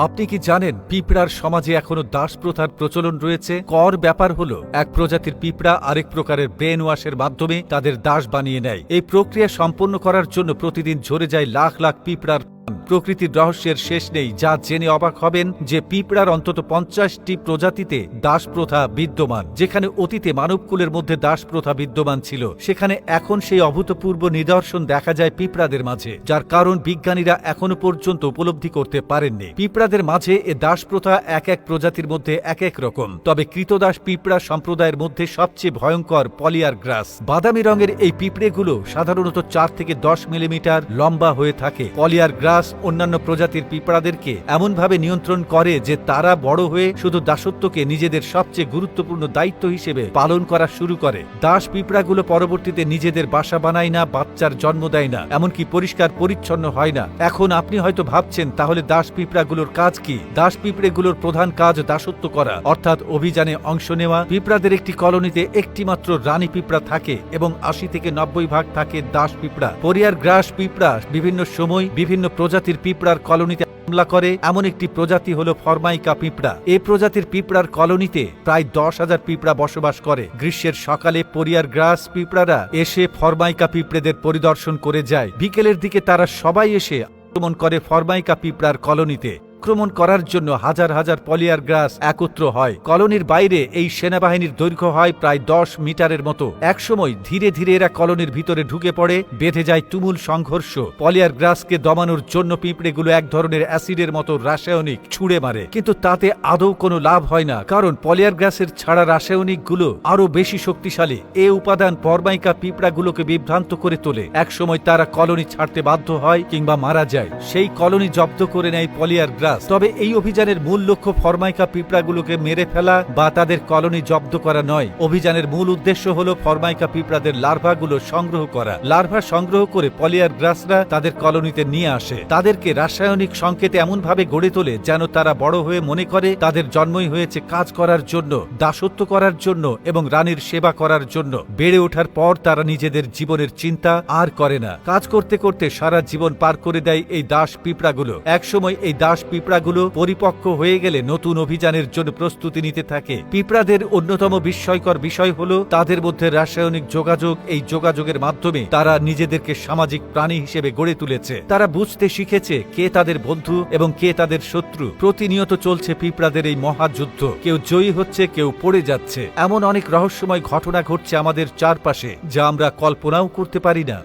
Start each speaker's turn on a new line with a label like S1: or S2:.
S1: আপনি কি জানেন পিঁপড়ার সমাজে এখনো দাস প্রথার প্রচলন রয়েছে? কর ব্যাপার হলো এক প্রজাতির পিঁপড়া আরেক প্রকারের ব্রেন ওয়াশের মাধ্যমে তাদের দাস বানিয়ে নেয়। এই প্রক্রিয়া সম্পন্ন করার জন্য প্রতিদিন ঝরে যায় লাখ লাখ পিঁপড়ার। প্রকৃতির রহস্যের শেষ নেই, যা জেনে অবাক হবেন যে পিঁপড়ার অন্তত 50টি প্রজাতিতে দাস প্রথা বিদ্যমান। যেখানে অতীতে মানবকুলের মধ্যে দাস প্রথা বিদ্যমান ছিল, সেখানে এখন সেই অভূতপূর্ব নিদর্শন দেখা যায় পিঁপড়াদের মাঝে, যার কারণ বিজ্ঞানীরা এখনো পর্যন্ত উপলব্ধি করতে পারেননি। পিঁপড়াদের মাঝে এ দাস প্রথা এক এক প্রজাতির মধ্যে এক এক রকম। তবে কৃতদাস পিঁপড়া সম্প্রদায়ের মধ্যে সবচেয়ে ভয়ঙ্কর পলিয়ার গ্রাস। বাদামি রঙের এই পিঁপড়েগুলো সাধারণত 4 থেকে 10 মিলিমিটার লম্বা হয়ে থাকে। পলিয়ার গ্রাস অন্যান্য প্রজাতির পিঁপড়াদেরকে এমনভাবে নিয়ন্ত্রণ করে যে তারা বড় হয়ে শুধু দাসত্বকে নিজেদের সবচেয়ে গুরুত্বপূর্ণ দায়িত্ব হিসেবে পালন করা শুরু করে। দাস পিঁপড়াগুলো পরবর্তীতে নিজেদের বাসা বানায় না, বাচ্চার জন্ম দেয় না, এমনকি পরিষ্কার পরিচ্ছন্ন হয় না। এখন আপনি হয়তো ভাবছেন, তাহলে দাস পিঁপড়াগুলোর কাজ কি? দাস পিঁপড়েগুলোর প্রধান কাজ দাসত্ব করা, অর্থাৎ অভিযানে অংশ নেওয়া। পিঁপড়াদের একটি কলোনিতে একটিমাত্র রানী পিঁপড়া থাকে এবং 80 থেকে 90% থাকে দাস পিঁপড়া। পলিয়ার গ্রাস পিঁপড়া বিভিন্ন সময় বিভিন্ন প্রজাতির পিঁপড়ার কলোনিতে হামলা করে। এমন একটি প্রজাতি হলো ফরমাইকা পিঁপড়া। এই প্রজাতির পিঁপড়ার কলোনিতে প্রায় 10,000 পিঁপড়া বসবাস করে। গ্রীষ্মের সকালে পলিয়ার গ্রাস পিঁপড়ারা এসে ফরমাইকা পিঁপড়েদের পরিদর্শন করে যায়। বিকেলের দিকে তারা সবাই এসে আক্রমণ করে ফরমাইকা পিঁপড়ার কলোনিতে। আক্রমণ করার জন্য হাজার হাজার পলিয়ার গ্রাস একত্র হয়। কলোনির বাইরে এই সেনাবাহিনীর দৈর্ঘ্য হয় প্রায় 10 মিটারের মতো। একসময় ধীরে ধীরে এরা কলোনির ভিতরে ঢুকে পড়ে, বেঁধে যায় তুমুল সংঘর্ষ। পলিয়ার গ্রাসকে দমানোর জন্য পিঁপড়েগুলো এক ধরনের অ্যাসিডের মতো রাসায়নিক ছুঁড়ে মারে, কিন্তু তাতে আদৌ কোনো লাভ হয় না, কারণ পলিয়ার গ্রাসের ছাড়া রাসায়নিকগুলো আরো বেশি শক্তিশালী। এ উপাদান ফরমাইকা পিঁপড়াগুলোকে বিভ্রান্ত করে তোলে। একসময় তারা কলোনি ছাড়তে বাধ্য হয় কিংবা মারা যায়। সেই কলোনি জব্দ করে নেয় পলিয়ার গ্রাস। তবে এই অভিযানের মূল লক্ষ্য ফরমাইকা পিঁপড়াগুলোকে মেরে ফেলা বা তাদের কলোনি জব্দ করা নয়। অভিযানের মূল উদ্দেশ্য হলো ফরমাইকা পিঁপড়াদের লার্ভাগুলো সংগ্রহ করা। লার্ভা সংগ্রহ করে পলিয়ার গ্রাসরা তাদের কলোনিতে নিয়ে আসে। তাদেরকে রাসায়নিক সংকেতে এমনভাবে গড়ে তোলে যেন তারা বড় হয়ে মনে করে তাদের জন্মই হয়েছে কাজ করার জন্য, দাসত্ব করার জন্য এবং রানীর সেবা করার জন্য। বেড়ে ওঠার পর তারা নিজেদের জীবনের চিন্তা আর করে না। কাজ করতে করতে সারা জীবন পার করে দেয় এই দাস পিঁপড়াগুলো। একসময় এই দাস পিঁপড়াগুলো পরিপক্ক হয়ে গেলে নতুন অভিযানের জন্য প্রস্তুতি নিতে থাকে। পিঁপড়াদের অন্যতম বিস্ময়কর বিষয় হলো তাদের মধ্যে রাসায়নিক যোগাযোগ। এই যোগাযোগের মাধ্যমে তারা নিজেদেরকে সামাজিক প্রাণী হিসেবে গড়ে তুলেছে। তারা বুঝতে শিখেছে কে তাদের বন্ধু এবং কে তাদের শত্রু। প্রতিনিয়ত চলছে পিঁপড়াদের এই মহাযুদ্ধ। কেউ জয়ী হচ্ছে, কেউ পড়ে যাচ্ছে। এমন অনেক রহস্যময় ঘটনা ঘটছে আমাদের চারপাশে, যা আমরা কল্পনাও করতে পারি না।